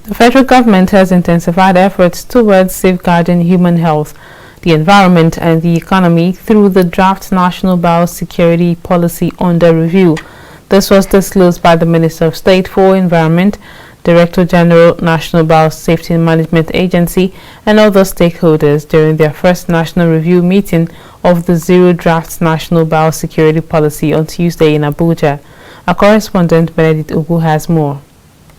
The federal government has intensified efforts towards safeguarding human health, the environment and the economy through the draft National Biosecurity Policy under review. This was disclosed by the Minister of State for Environment, Director General, National Biosafety Management Agency, and other stakeholders during their first national review meeting of the Zero Draft National Biosecurity Policy on Tuesday in Abuja. Our correspondent Benedict Ugu has more.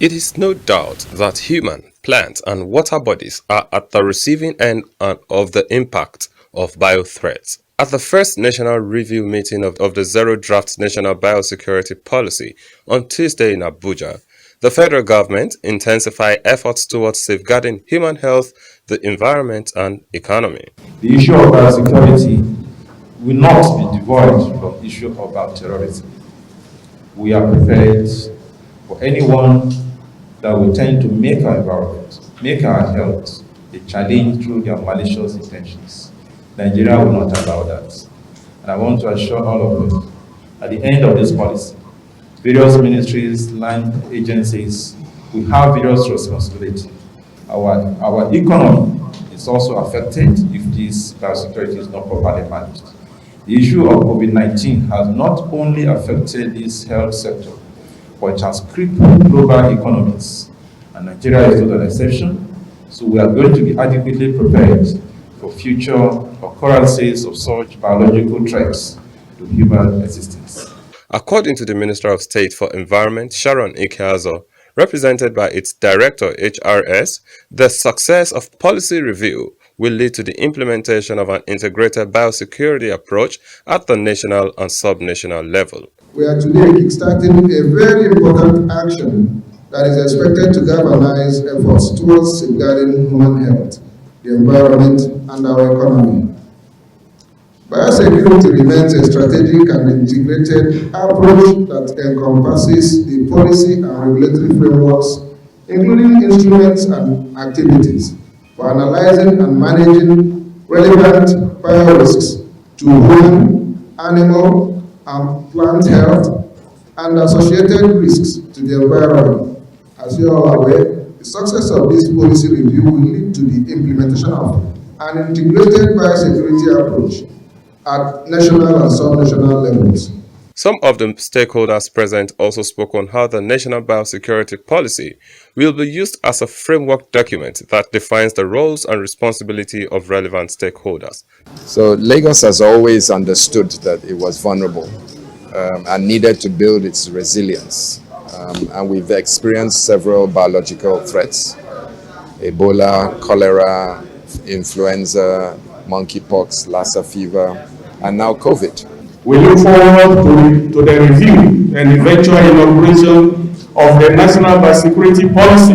It is no doubt that human, plant and water bodies are at the receiving end of the impact of biothreats. At the first national review meeting of the Zero Draft National Biosecurity Policy on Tuesday in Abuja, the federal government intensified efforts towards safeguarding human health, the environment and economy. The issue of biosecurity will not be devoid from the issue about terrorism. We are prepared for anyone that will tend to make our environment, make our health a challenge through their malicious intentions. Nigeria will not allow that. And I want to assure all of us, at the end of this policy, various ministries, land agencies, we have various responsibilities. Our economy is also affected if this biosecurity is not properly managed. The issue of COVID-19 has not only affected this health sector, but it has crippled global economies. And Nigeria is not an exception. So we are going to be adequately prepared for future occurrences of such biological threats to human existence. According to the Minister of State for Environment, Sharon Ikeazo, represented by its Director HRS, the success of policy review will lead to the implementation of an integrated biosecurity approach at the national and sub-national level. We are today kickstarting a very important action that is expected to galvanize efforts towards safeguarding human health, the environment, and our economy. Biosecurity remains a strategic and integrated approach that encompasses the policy and regulatory frameworks, including instruments and activities, for analyzing and managing relevant biorisks to human, animal, and plant health, and associated risks to the environment. As you are aware, the success of this policy review will lead to the implementation of an integrated biosecurity approach at national and sub-national levels. Some of the stakeholders present also spoke on how the National Biosecurity Policy will be used as a framework document that defines the roles and responsibility of relevant stakeholders. So Lagos has always understood that it was vulnerable and needed to build its resilience. And we've experienced several biological threats: Ebola, cholera, influenza, monkeypox, Lassa fever, and now COVID. We look forward to the review and eventual inauguration of the National Biosecurity Policy,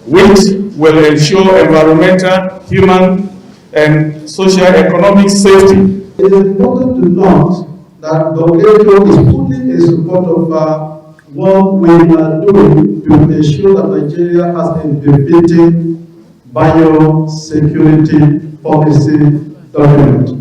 which will ensure environmental, human, and socio-economic safety. It is important to note that WHO is fully in support of what we are doing to ensure that Nigeria has a befitting biosecurity policy document.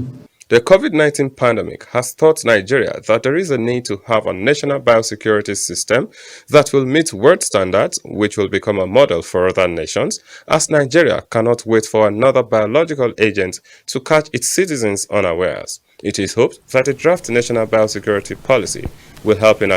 The COVID-19 pandemic has taught Nigeria that there is a need to have a national biosecurity system that will meet world standards, which will become a model for other nations, as Nigeria cannot wait for another biological agent to catch its citizens unawares. It is hoped that the draft national biosecurity policy will help in